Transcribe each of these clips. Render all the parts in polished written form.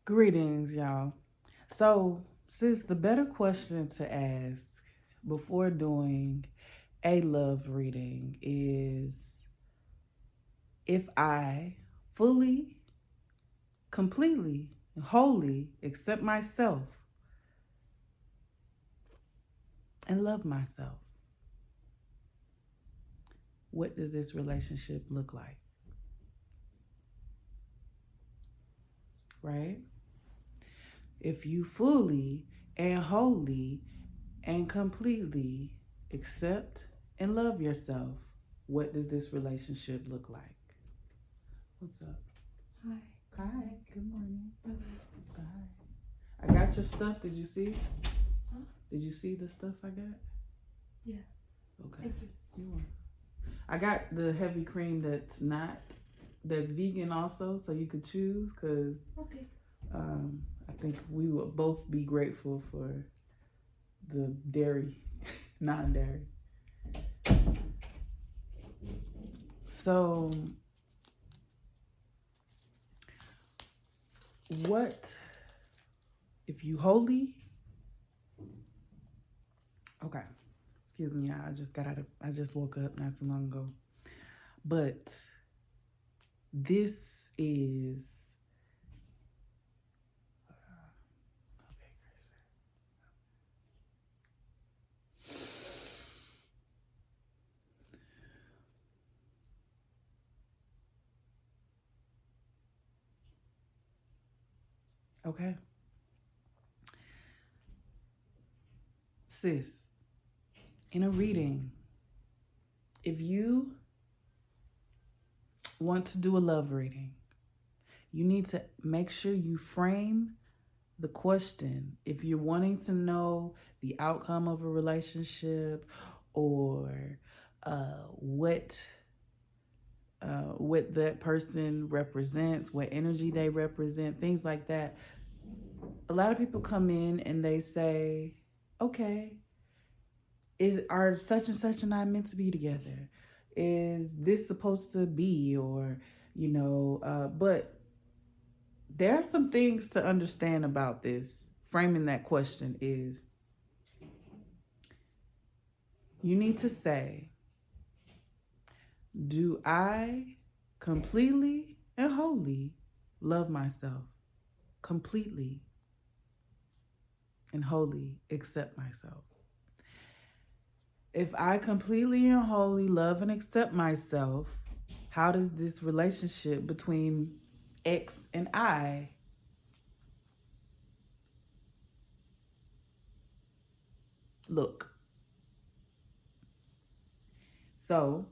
Greetings, y'all. So, sis, the better question to ask before doing a love reading is if I fully, completely, wholly accept myself and love myself, what does this relationship look like? Right? If you fully and wholly and completely accept and love yourself, what does this relationship look like? What's up? Hi. Hi. Good morning. Okay. Hi. I got your stuff. Did you see? Huh? Did you see the stuff I got? Yeah. Okay. Thank you. You want? I got the heavy cream that's vegan also, so you could choose. Cause Okay. I think we will both be grateful for the dairy, non-dairy. So, what if you wholly? Okay. Excuse me, I just woke up not too long ago. But this is okay. Sis, in a reading, if you want to do a love reading, you need to make sure you frame the question. If you're wanting to know the outcome of a relationship or what what that person represents, what energy they represent, things like that. A lot of people come in and they say, "Okay, are such and such and I meant to be together? Is this supposed to be?" Or but there are some things to understand about this. Framing that question is you need to say, do I completely and wholly love myself? Completely and wholly accept myself. If I completely and wholly love and accept myself, how does this relationship between X and I look? So,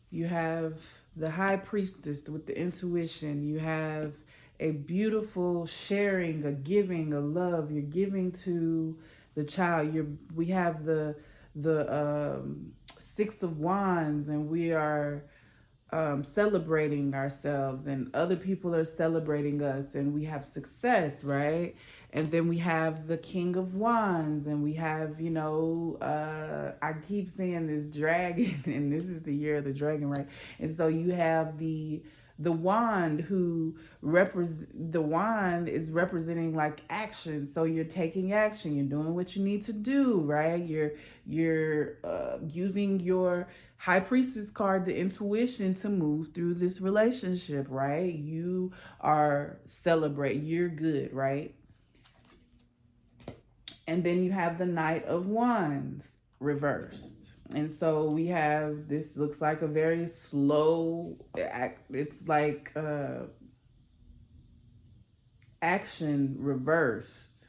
you have the high priestess with the intuition. You have a beautiful sharing, a giving, a love. You're giving to the child. We have the six of wands, and we are celebrating ourselves, and other people are celebrating us, and we have success, right? And then we have the king of wands, and we have, I keep saying this dragon, and this is the year of the dragon, right? And so you have the wand the wand is representing like action. So you're taking action, you're doing what you need to do, right? You're using your high priestess card, the intuition, to move through this relationship, right? You are celebrate, you're good, right? And then you have the knight of wands reversed. And so we have, this looks like a very slow act. It's like action reversed.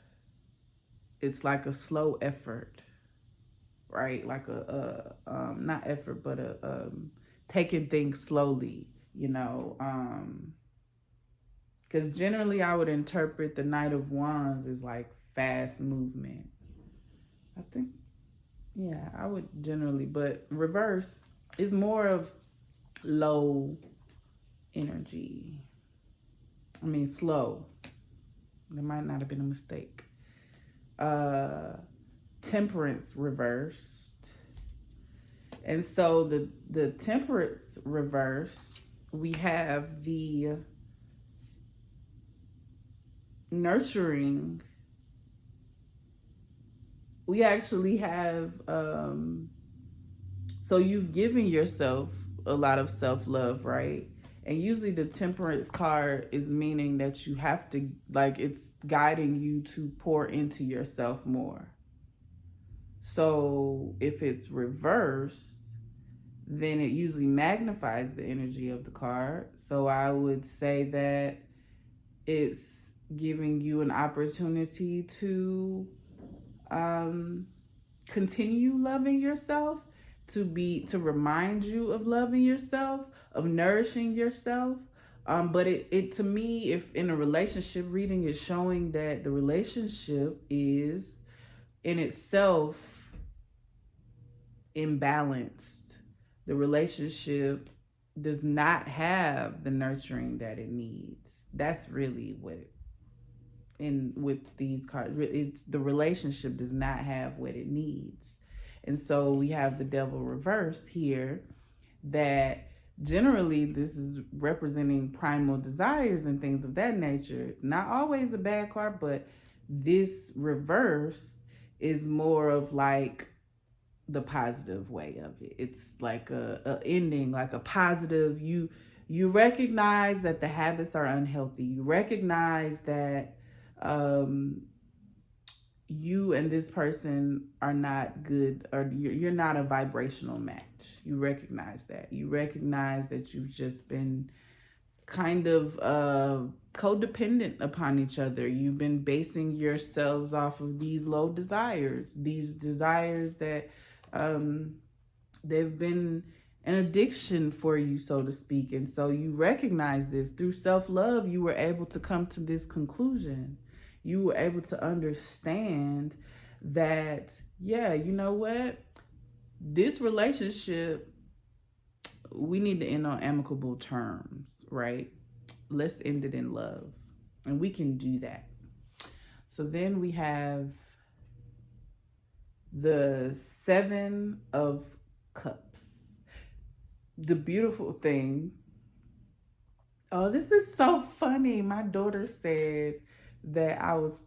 It's like a slow effort, right? Like not effort, but a taking things slowly, because generally I would interpret the Knight of Wands as like fast movement. I think, yeah, I would generally, but reverse is more of low energy. I mean, slow. There might not have been a mistake. Temperance reversed. And so the temperance reverse, we have the nurturing. We actually have so you've given yourself a lot of self-love, right? And usually the temperance card is meaning that you have to, like, it's guiding you to pour into yourself more. So if it's reversed, then it usually magnifies the energy of the card. So I would say that it's giving you an opportunity to continue loving yourself, to remind you of loving yourself, of nourishing yourself. But it to me, if in a relationship reading, is showing that the relationship is in itself imbalanced. The relationship does not have the nurturing that it needs. That's really what with these cards, it's the relationship does not have what it needs. And so we have the devil reversed here, that generally this is representing primal desires and things of that nature. Not always a bad card, but this reverse is more of like the positive way of it. It's like a ending, like a positive. You recognize that the habits are unhealthy. You recognize that you and this person are not good, or you're not a vibrational match. You recognize that. You recognize that you've just been kind of codependent upon each other. You've been basing yourselves off of these low desires, these desires that they've been an addiction for you, so to speak. And so you recognize this through self-love. You were able to come to this conclusion. You were able to understand that, yeah, you know what? This relationship, we need to end on amicable terms, right? Let's end it in love. And we can do that. So then we have the 7 of Cups. The beautiful thing. Oh, this is so funny. My daughter said that I was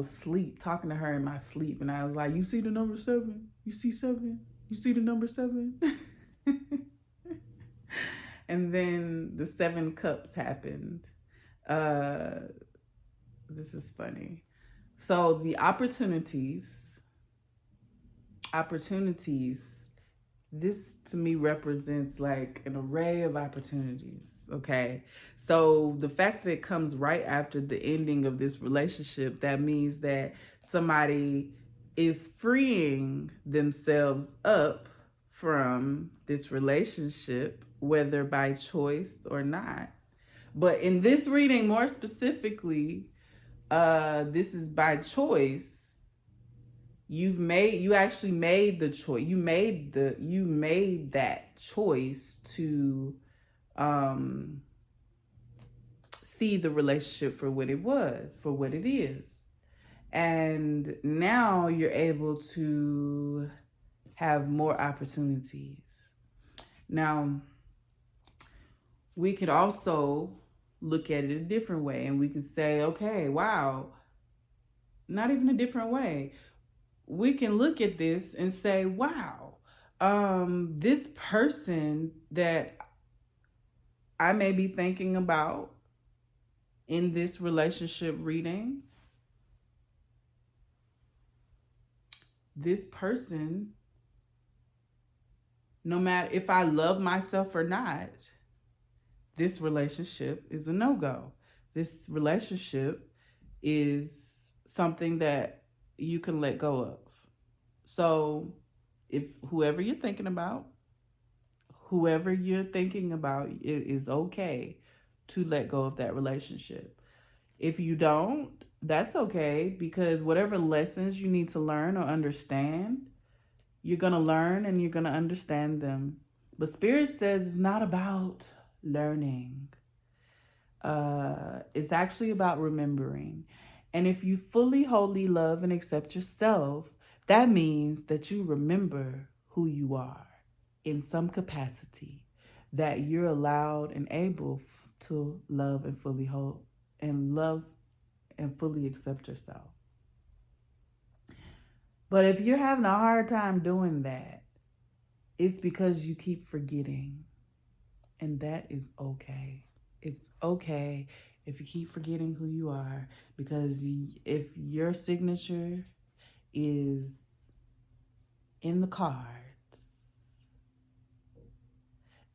asleep, talking to her in my sleep, and I was like, "You see the number 7? You see 7? You see the number 7?" And then the 7 Cups happened. This is funny. So the opportunities, this to me represents like an array of opportunities. Okay. So the fact that it comes right after the ending of this relationship, that means that somebody is freeing themselves up from this relationship, whether by choice or not. But in this reading, more specifically, this is by choice. You actually made the choice. You made that choice to see the relationship for what it was, for what it is. And now you're able to have more opportunities. Now, we could also look at it a different way, and we could say, okay, wow, not even a different way. We can look at this and say, wow, this person that I may be thinking about in this relationship reading, this person, no matter if I love myself or not, this relationship is a no-go. This relationship is something that you can let go of. So if whoever you're thinking about, it is okay to let go of that relationship. If you don't, that's okay, because whatever lessons you need to learn or understand, you're going to learn and you're going to understand them. But Spirit says it's not about learning. It's actually about remembering. And if you fully, wholly love and accept yourself, that means that you remember who you are. in some capacity that you're allowed and able to love and fully hold and love and fully accept yourself. But if you're having a hard time doing that, it's because you keep forgetting. And that is okay. It's okay if you keep forgetting who you are, because if your signature is in the cards,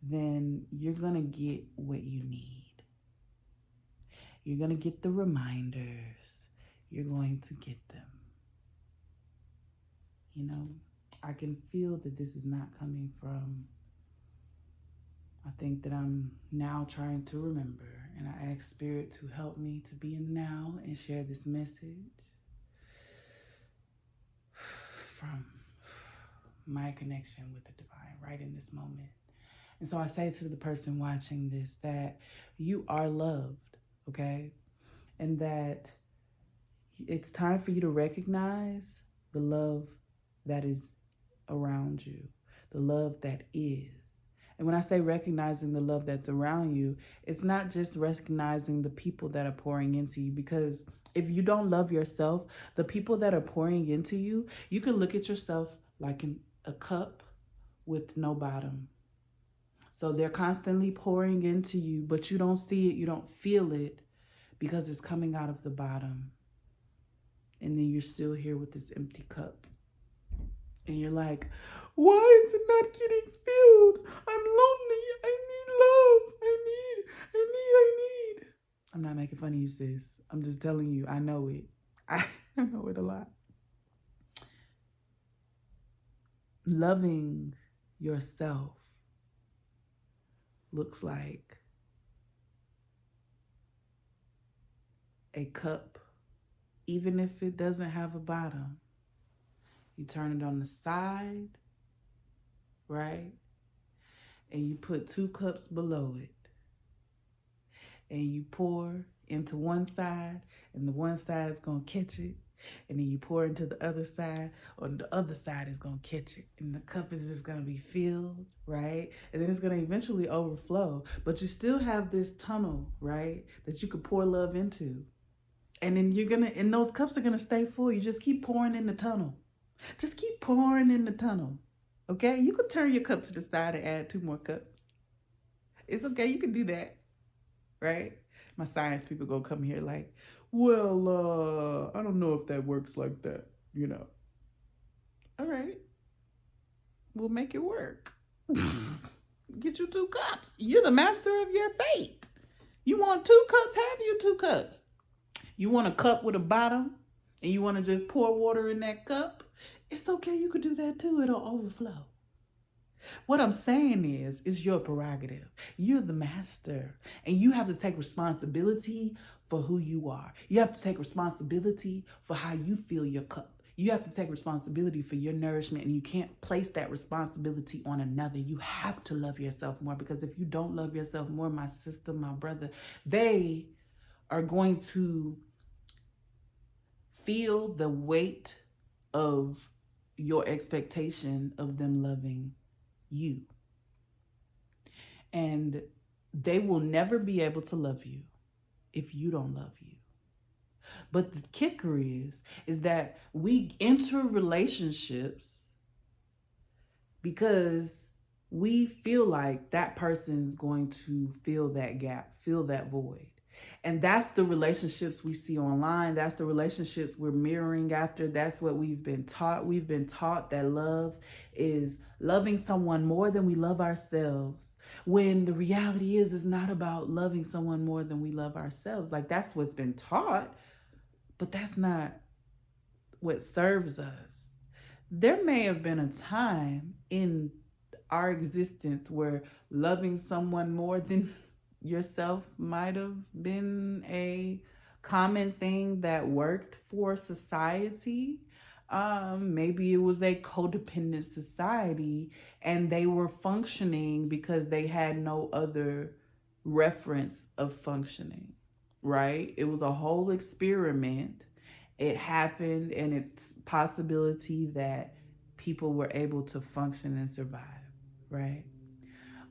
then you're going to get what you need. You're going to get the reminders. You're going to get them. You know, I can feel that this is not coming from, I think that I'm now trying to remember, and I ask Spirit to help me to be in the now and share this message from my connection with the divine right in this moment. And so I say to the person watching this that you are loved, okay? And that it's time for you to recognize the love that is around you, the love that is. And when I say recognizing the love that's around you, it's not just recognizing the people that are pouring into you, because if you don't love yourself, the people that are pouring into you, you can look at yourself like a cup with no bottom. So they're constantly pouring into you, but you don't see it, you don't feel it, because it's coming out of the bottom. And then you're still here with this empty cup. And you're like, why is it not getting filled? I'm lonely. I need love. I need. I'm not making fun of you, sis. I'm just telling you, I know it. I know it a lot. Loving yourself looks like a cup, even if it doesn't have a bottom. You turn it on the side, right? And you put 2 cups below it. And you pour into one side, and the one side is going to catch it. And then you pour into the other side, or the other side is going to catch it. And the cup is just going to be filled, right? And then it's going to eventually overflow. But you still have this tunnel, right, that you could pour love into. And then and those cups are going to stay full. You just keep pouring in the tunnel. Just keep pouring in the tunnel, okay? You could turn your cup to the side and add 2 more cups. It's okay. You can do that, right? My science people gonna come here like, well, I don't know if that works like that, you know. All right. We'll make it work. Get you 2 cups. You're the master of your fate. You want 2 cups? Have you 2 cups. You want a cup with a bottom and you want to just pour water in that cup? It's okay. You could do that too. It'll overflow. What I'm saying is your prerogative. You're the master, and you have to take responsibility for who you are. You have to take responsibility for how you fill your cup. You have to take responsibility for your nourishment, and you can't place that responsibility on another. You have to love yourself more, because if you don't love yourself more, my sister, my brother, they are going to feel the weight of your expectation of them loving you. And they will never be able to love you if you don't love you. But the kicker is that we enter relationships because we feel like that person's going to fill that gap, fill that void. And that's the relationships we see online. That's the relationships we're mirroring after. That's what we've been taught. We've been taught that love is loving someone more than we love ourselves. When the reality is not about loving someone more than we love ourselves. Like, that's what's been taught, but that's not what serves us. There may have been a time in our existence where loving someone more than yourself might have been a common thing that worked for society. Maybe it was a codependent society and they were functioning because they had no other reference of functioning, right? It was a whole experiment. It happened, and it's possibility that people were able to function and survive, right?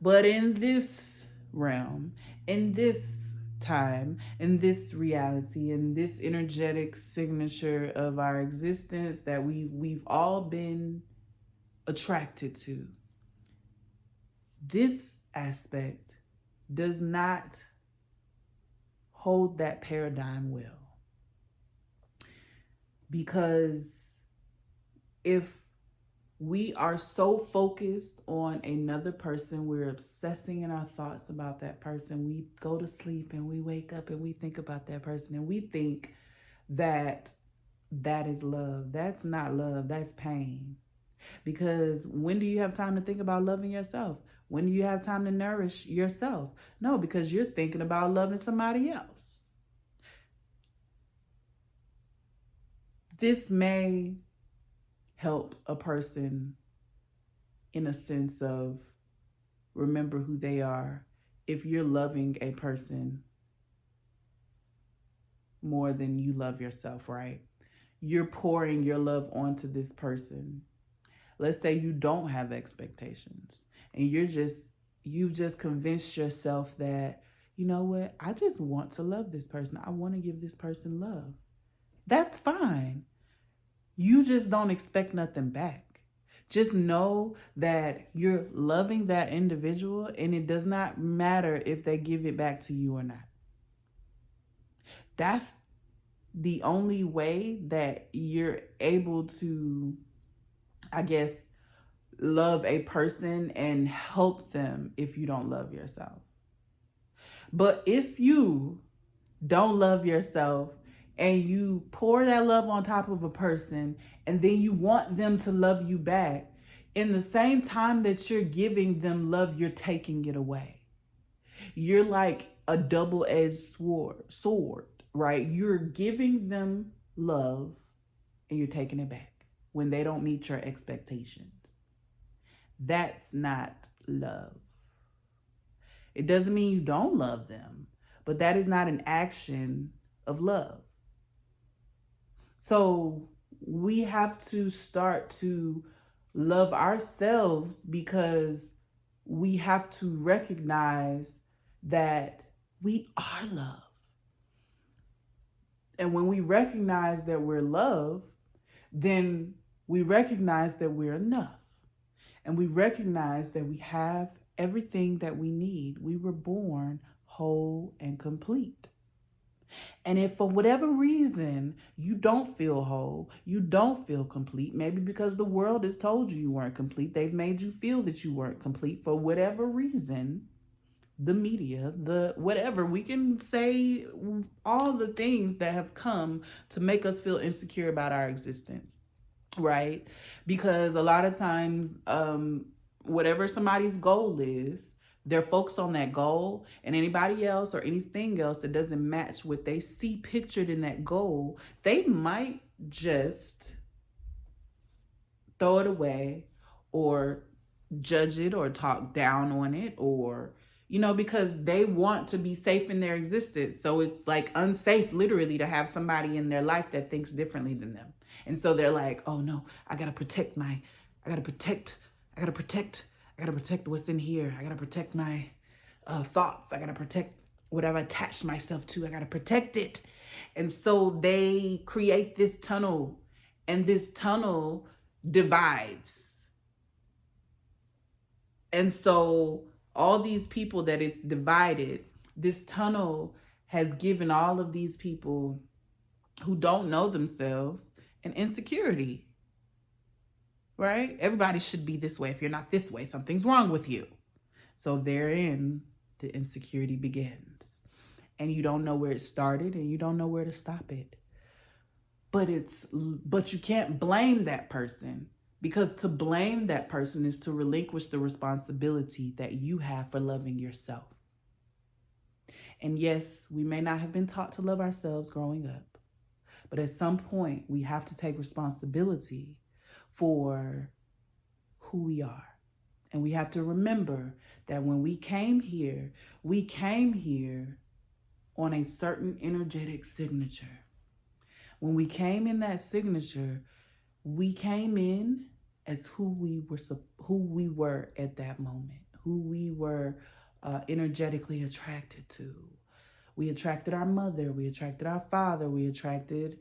But in this realm, in this time, in this reality, in this energetic signature of our existence that we've all been attracted to, this aspect does not hold that paradigm well. Because if we are so focused on another person, we're obsessing in our thoughts about that person. We go to sleep and we wake up and we think about that person and we think that that is love. That's not love, that's pain. Because when do you have time to think about loving yourself? When do you have time to nourish yourself? No, because you're thinking about loving somebody else. This may help a person in a sense of remember who they are if you're loving a person more than you love yourself, right? You're pouring your love onto this person. Let's say you don't have expectations and you've just convinced yourself that, you know what, I just want to love this person. I want to give this person love. That's fine. You just don't expect nothing back. Just know that you're loving that individual and it does not matter if they give it back to you or not. That's the only way that you're able to, I guess, love a person and help them if you don't love yourself. But if you don't love yourself and you pour that love on top of a person and then you want them to love you back, in the same time that you're giving them love, you're taking it away. You're like a double-edged sword, right? You're giving them love and you're taking it back when they don't meet your expectations. That's not love. It doesn't mean you don't love them, but that is not an action of love. So we have to start to love ourselves because we have to recognize that we are love. And when we recognize that we're love, then we recognize that we're enough. And we recognize that we have everything that we need. We were born whole and complete. And if for whatever reason you don't feel whole, you don't feel complete, maybe because the world has told you weren't complete, they've made you feel that you weren't complete for whatever reason, the media, the whatever, we can say all the things that have come to make us feel insecure about our existence, right? Because a lot of times, whatever somebody's goal is, they're focused on that goal, and anybody else or anything else that doesn't match what they see pictured in that goal, they might just throw it away or judge it or talk down on it, or, you know, because they want to be safe in their existence. So it's like unsafe literally to have somebody in their life that thinks differently than them. And so they're like, oh no, I gotta protect what's in here. I gotta protect my thoughts. I gotta protect what I've attached myself to. I gotta protect it. And so they create this tunnel, and this tunnel divides. And so all these people that it's divided, this tunnel has given all of these people who don't know themselves an insecurity, right? Everybody should be this way. If you're not this way, something's wrong with you. So therein, the insecurity begins. And you don't know where it started and you don't know where to stop it. But you can't blame that person, because to blame that person is to relinquish the responsibility that you have for loving yourself. And yes, we may not have been taught to love ourselves growing up, but at some point we have to take responsibility for who we are. And we have to remember that when we came here on a certain energetic signature. When we came in that signature, we came in as who we were at that moment, who we were energetically attracted to. We attracted our mother, we attracted our father, we attracted,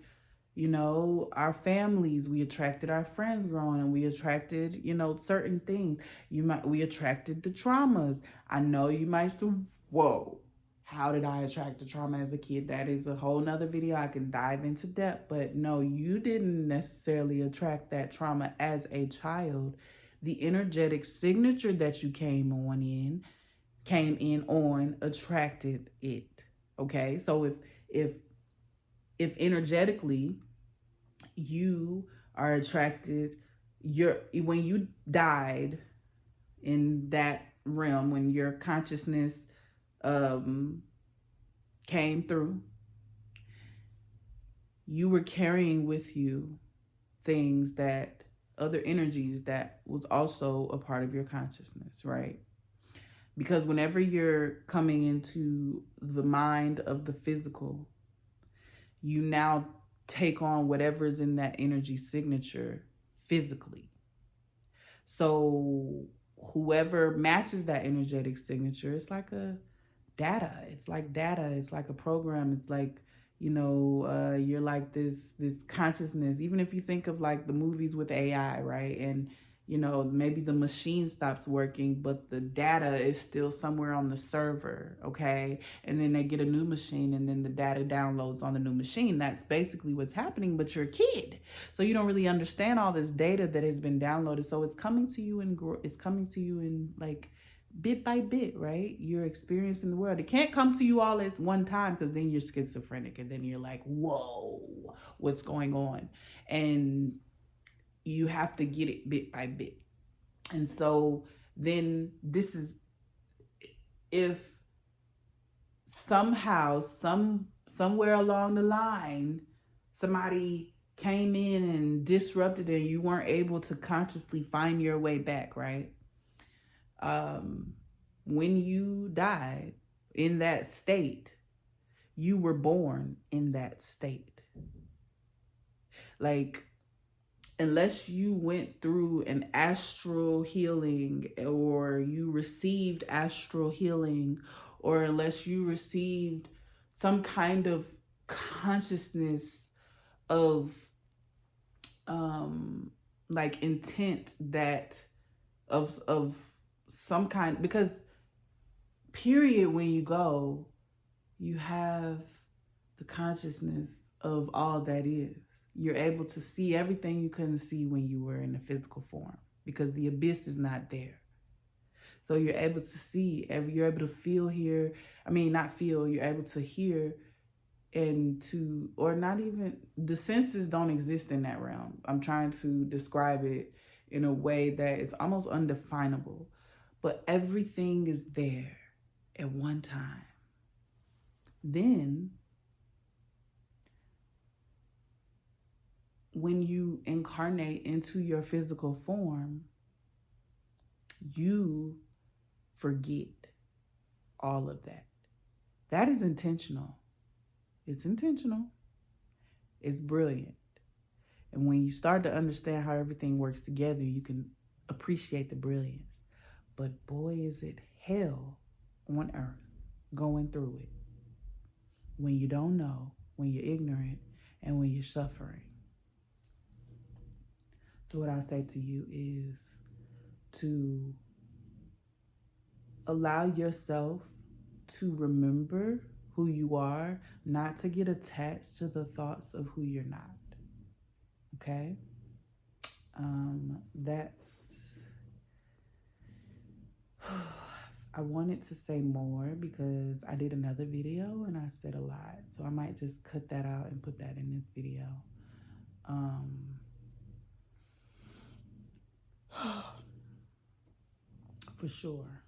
our families, we attracted our friends growing, and we attracted, certain things. We attracted the traumas. I know you might say, whoa, how did I attract the trauma as a kid? That is a whole nother video. I can dive into depth, but no, you didn't necessarily attract that trauma as a child. The energetic signature that you came in on attracted it. Okay, so if energetically you are attracted, when you died in that realm, when your consciousness came through, you were carrying with you things, that other energies that was also a part of your consciousness, right? Because whenever you're coming into the mind of the physical, you now take on whatever's in that energy signature physically. So whoever matches that energetic signature, it's like a data. It's like data. It's like a program. It's like, you're like this consciousness. Even if you think of like the movies with AI, right? And maybe the machine stops working, but the data is still somewhere on the server, okay? And then they get a new machine, and then the data downloads on the new machine. That's basically what's happening, but you're a kid. So you don't really understand all this data that has been downloaded. So it's coming to you in like bit by bit, right? You're experiencing the world. It can't come to you all at one time, because then you're schizophrenic, and then you're like, whoa, what's going on? And you have to get it bit by bit. And so then this is, if somehow, somewhere along the line, somebody came in and disrupted it, and you weren't able to consciously find your way back, right? When you died in that state, you were born in that state. Like, unless you went through an astral healing, or you received astral healing, or unless you received some kind of consciousness of like intent, that of some kind, because period, when you go, you have the consciousness of all that is. You're able to see everything you couldn't see when you were in the physical form, because the abyss is not there. So you're able to see, you're able to feel, you're able to hear, or not even, the senses don't exist in that realm. I'm trying to describe it in a way that is almost undefinable, but everything is there at one time. Then when you incarnate into your physical form, you forget all of that. That is intentional. It's intentional. It's brilliant. And when you start to understand how everything works together, you can appreciate the brilliance. But boy, is it hell on earth going through it when you don't know, when you're ignorant, and when you're suffering. So what I say to you is to allow yourself to remember who you are, not to get attached to the thoughts of who you're not. Okay? I wanted to say more because I did another video and I said a lot. So I might just cut that out and put that in this video. For sure.